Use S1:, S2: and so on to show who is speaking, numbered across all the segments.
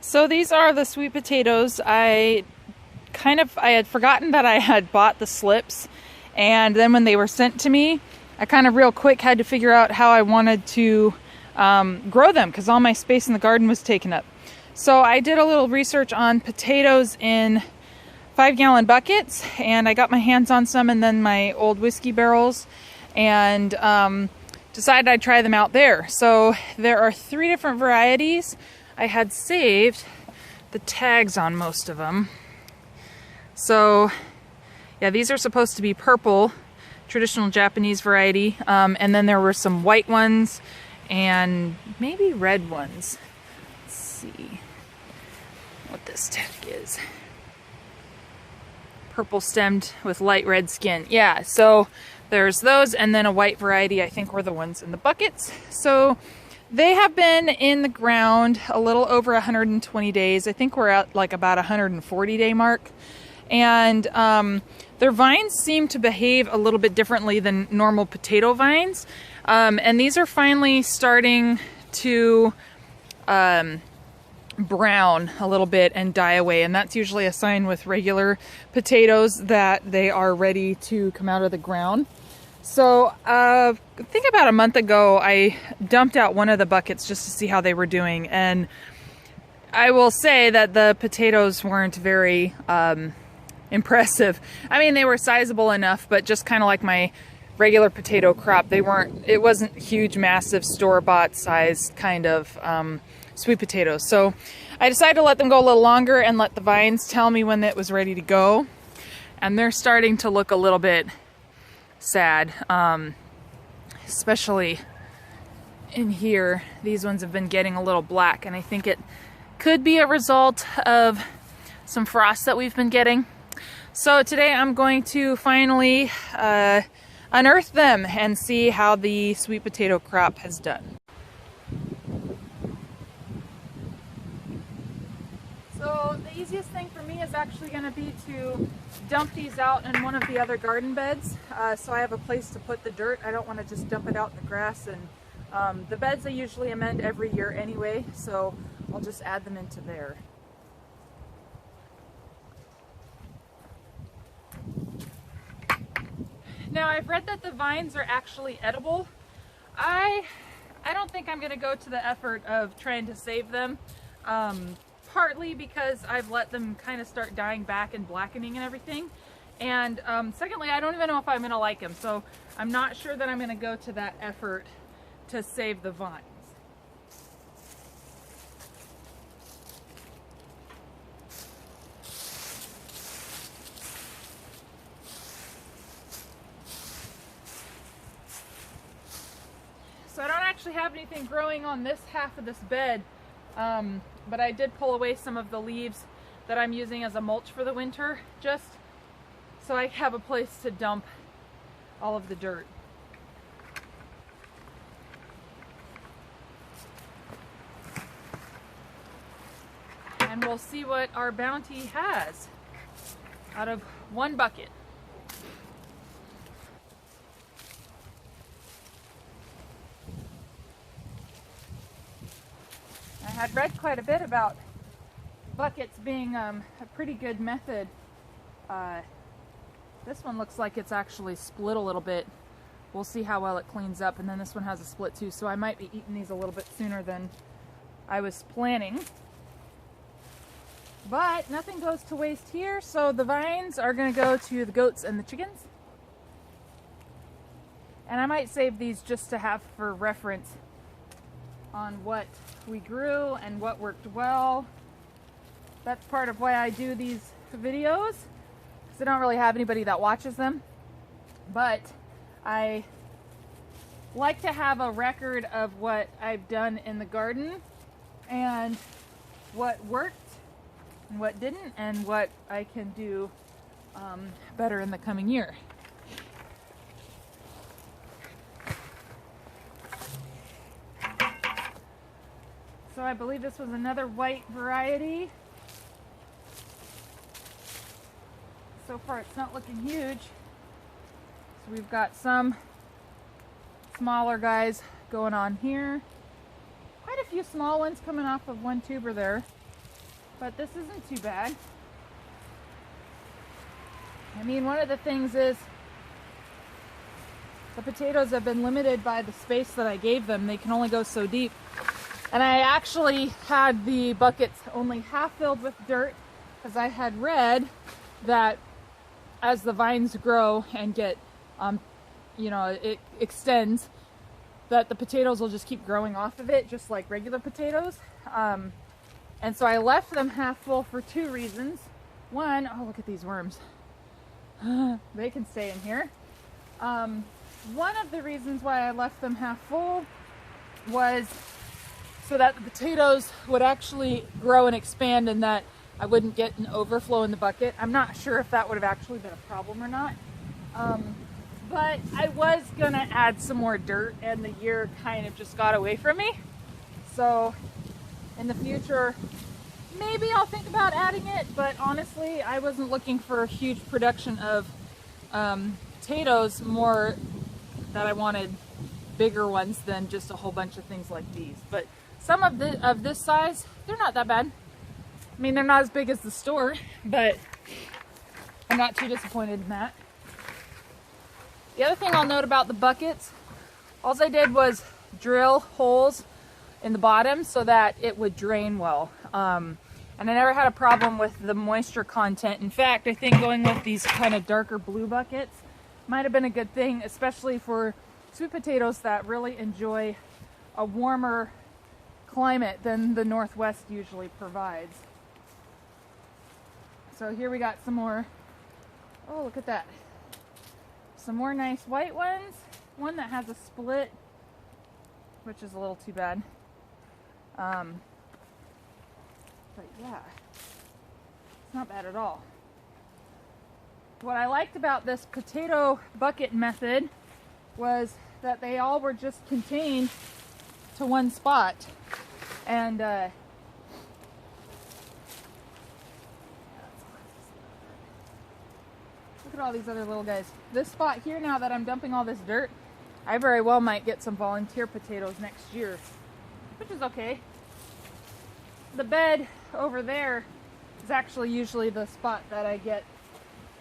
S1: So these are the sweet potatoes. I had forgotten that I had bought the slips, and then when they were sent to me, I kind of real quick had to figure out how I wanted to grow them because all my space in the garden was taken up. So I did a little research on potatoes in 5-gallon buckets, and I got my hands on some and then my old whiskey barrels, and decided I'd try them out there. So there are 3 different varieties. I had saved the tags on most of them. So yeah, these are supposed to be purple, traditional Japanese variety, and then there were some white ones and maybe red ones. Let's see what this tag is. Purple stemmed with light red skin. Yeah, so there's those, and then a white variety I think were the ones in the buckets. So they have been in the ground a little over 120 days. I think we're at like about 140-day mark. And their vines seem to behave a little bit differently than normal potato vines. And these are finally starting to brown a little bit and die away. And that's usually a sign with regular potatoes that they are ready to come out of the ground. So I think about a month ago, I dumped out one of the buckets just to see how they were doing. And I will say that the potatoes weren't very impressive. I mean, they were sizable enough, but just kind of like my regular potato crop, it wasn't huge, massive, store-bought size kind of sweet potatoes. So I decided to let them go a little longer and let the vines tell me when it was ready to go. And they're starting to look a little bit sad, especially in here. These ones have been getting a little black, and I think it could be a result of some frost that we've been getting. So today I'm going to finally unearth them and see how the sweet potato crop has done. So the easiest thing for me is actually going to be to dump these out in one of the other garden beds, so I have a place to put the dirt. I don't want to just dump it out in the grass, and the beds I usually amend every year anyway, so I'll just add them into there. Now, I've read that the vines are actually edible. I don't think I'm going to go to the effort of trying to save them, partly because I've let them kind of start dying back and blackening and everything, and secondly, I don't even know if I'm going to like them, so I'm not sure that I'm going to go to that effort to save the vines. So I don't actually have anything growing on this half of this bed, but I did pull away some of the leaves that I'm using as a mulch for the winter, just so I have a place to dump all of the dirt. And we'll see what our bounty has out of one bucket. I had read quite a bit about buckets being a pretty good method. This one looks like it's actually split a little bit. We'll see how well it cleans up, and then this one has a split too, so I might be eating these a little bit sooner than I was planning. But nothing goes to waste here, so the vines are going to go to the goats and the chickens. And I might save these just to have for reference on what we grew and what worked well. That's part of why I do these videos, because I don't really have anybody that watches them. But I like to have a record of what I've done in the garden and what worked and what didn't, and what I can do better in the coming year. So I believe this was another white variety. So far it's not looking huge. So we've got some smaller guys going on here. Quite a few small ones coming off of one tuber there. but this isn't too bad. I mean, one of the things is the potatoes have been limited by the space that I gave them. They can only go so deep. And I actually had the buckets only half filled with dirt because I had read that as the vines grow and get, you know, it extends, that the potatoes will just keep growing off of it, just like regular potatoes. And so I left them half full for two reasons. One, oh, look at these worms. They can stay in here. One of the reasons why I left them half full was so that the potatoes would actually grow and expand and that I wouldn't get an overflow in the bucket. I'm not sure if that would have actually been a problem or not. But I was gonna add some more dirt and the year kind of just got away from me. So in the future, maybe I'll think about adding it, but honestly, I wasn't looking for a huge production of potatoes, more that I wanted bigger ones than just a whole bunch of things like these. But some of this size, they're not that bad. I mean, they're not as big as the store, but I'm not too disappointed in that. The other thing I'll note about the buckets, all I did was drill holes in the bottom so that it would drain well. And I never had a problem with the moisture content. In fact, I think going with these kind of darker blue buckets might have been a good thing, especially for sweet potatoes that really enjoy a warmer climate than the Northwest usually provides. So here we got some more, oh, look at that. Some more nice white ones. One that has a split, which is a little too bad. But yeah, it's not bad at all. What I liked about this potato bucket method was that they all were just contained to one spot. And look at all these other little guys. This spot here, now that I'm dumping all this dirt, I very well might get some volunteer potatoes next year, which is okay. The bed over there is actually usually the spot that I get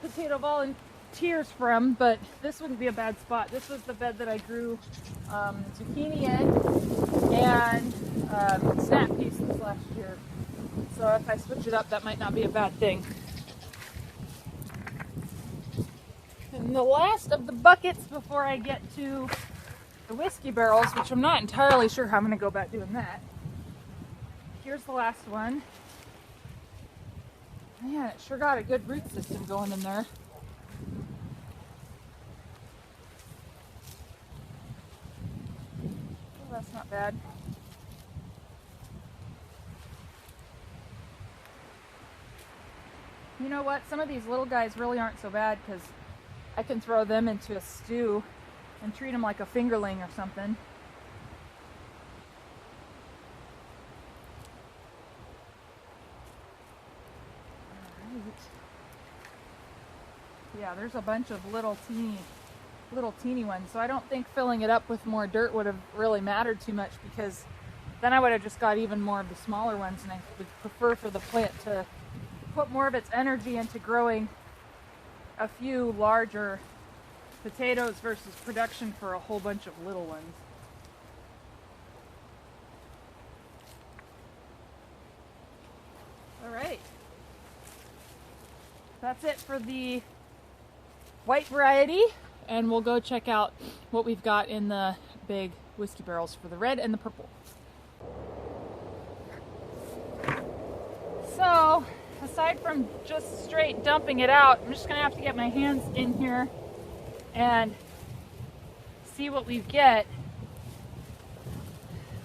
S1: potato volunteers from, but this wouldn't be a bad spot. This was the bed that I grew zucchini in and snap peas this last year. So if I switch it up, that might not be a bad thing. And the last of the buckets before I get to the whiskey barrels, which I'm not entirely sure how I'm going to go about doing that. Here's the last one. Man, it sure got a good root system going in there. Oh, that's not bad. You know what? Some of these little guys really aren't so bad because I can throw them into a stew and treat them like a fingerling or something. Yeah, there's a bunch of little teeny ones. So I don't think filling it up with more dirt would have really mattered too much, because then I would have just got even more of the smaller ones, and I would prefer for the plant to put more of its energy into growing a few larger potatoes versus production for a whole bunch of little ones. All right. That's it for the white variety, and we'll go check out what we've got in the big whiskey barrels for the red and the purple. So, aside from just straight dumping it out, I'm just gonna have to get my hands in here and see what we get.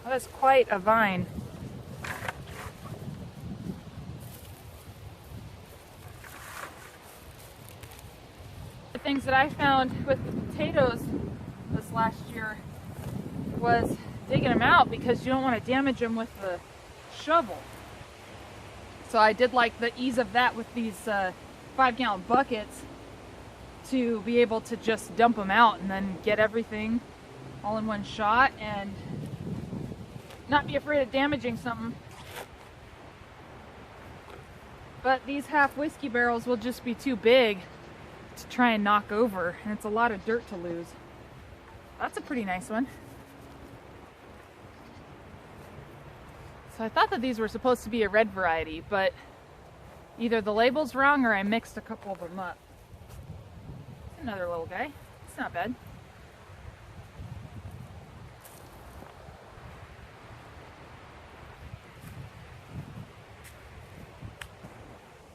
S1: Oh, that's quite a vine. The things that I found with the potatoes this last year was digging them out, because you don't want to damage them with the shovel. So I did like the ease of that with these 5-gallon buckets, to be able to just dump them out and then get everything all in one shot and not be afraid of damaging something. but these half whiskey barrels will just be too big to try and knock over, and it's a lot of dirt to lose. That's a pretty nice one. So I thought that these were supposed to be a red variety, but either the label's wrong or I mixed a couple of them up. Another little guy. It's not bad.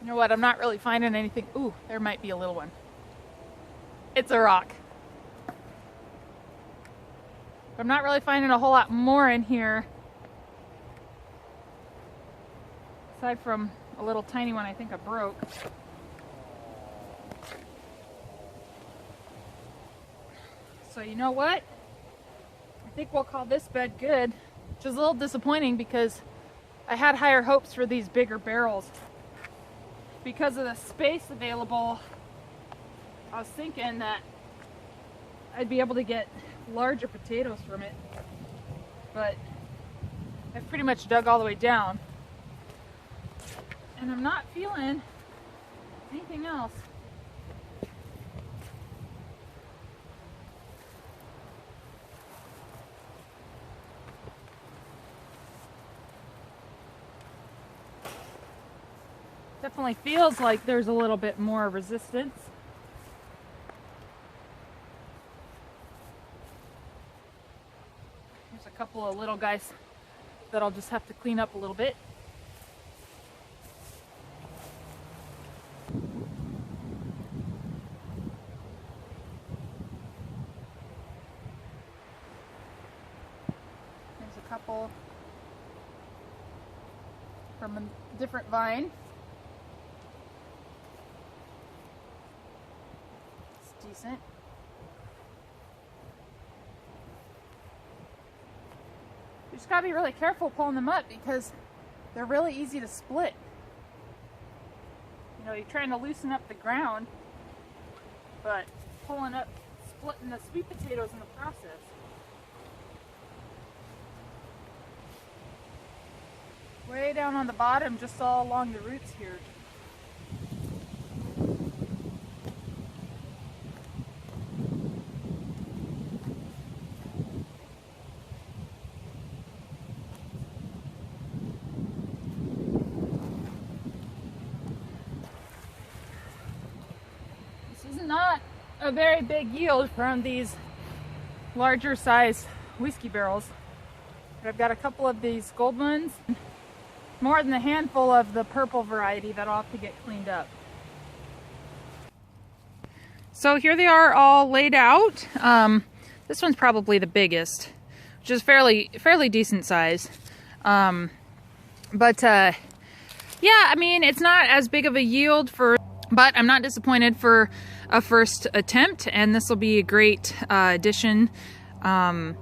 S1: You know what? I'm not really finding anything. Ooh, there might be a little one. It's a rock. I'm not really finding a whole lot more in here. Aside from a little tiny one I think I broke. So you know what? I think we'll call this bed good. Which is a little disappointing because I had higher hopes for these bigger barrels. Because of the space available, I was thinking that I'd be able to get larger potatoes from it. But I've pretty much dug all the way down. And I'm not feeling anything else. Definitely feels like there's a little bit more resistance. There's a couple of little guys that I'll just have to clean up a little bit. There's a couple from a different vine. Decent. You just gotta be really careful pulling them up because they're really easy to split. You know, you're trying to loosen up the ground, but pulling up, splitting the sweet potatoes in the process. Way down on the bottom, just all along the roots here. Not a very big yield from these larger size whiskey barrels, but I've got a couple of these gold ones, more than a handful of the purple variety that I'll have to get cleaned up. So here they are all laid out. This one's probably the biggest, which is fairly decent size. Yeah, I mean, it's not as big of a yield but I'm not disappointed for a first attempt, and this will be a great addition. I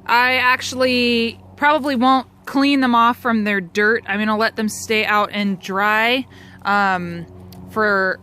S1: actually probably won't clean them off from their dirt. I'm gonna let them stay out and dry for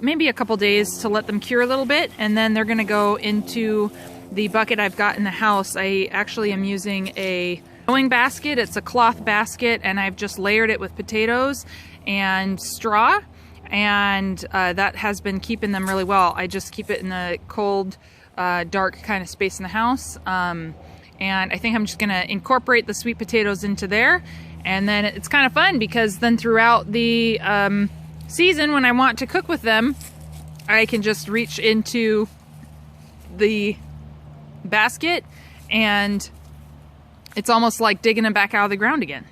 S1: maybe a couple days to let them cure a little bit, and then they're gonna go into the bucket I've got in the house. I actually am using a sewing basket. It's a cloth basket, and I've just layered it with potatoes and straw. And that has been keeping them really well. I just keep it in a cold, dark kind of space in the house. And I think I'm just gonna incorporate the sweet potatoes into there. And then it's kind of fun because then throughout the season when I want to cook with them, I can just reach into the basket and it's almost like digging them back out of the ground again.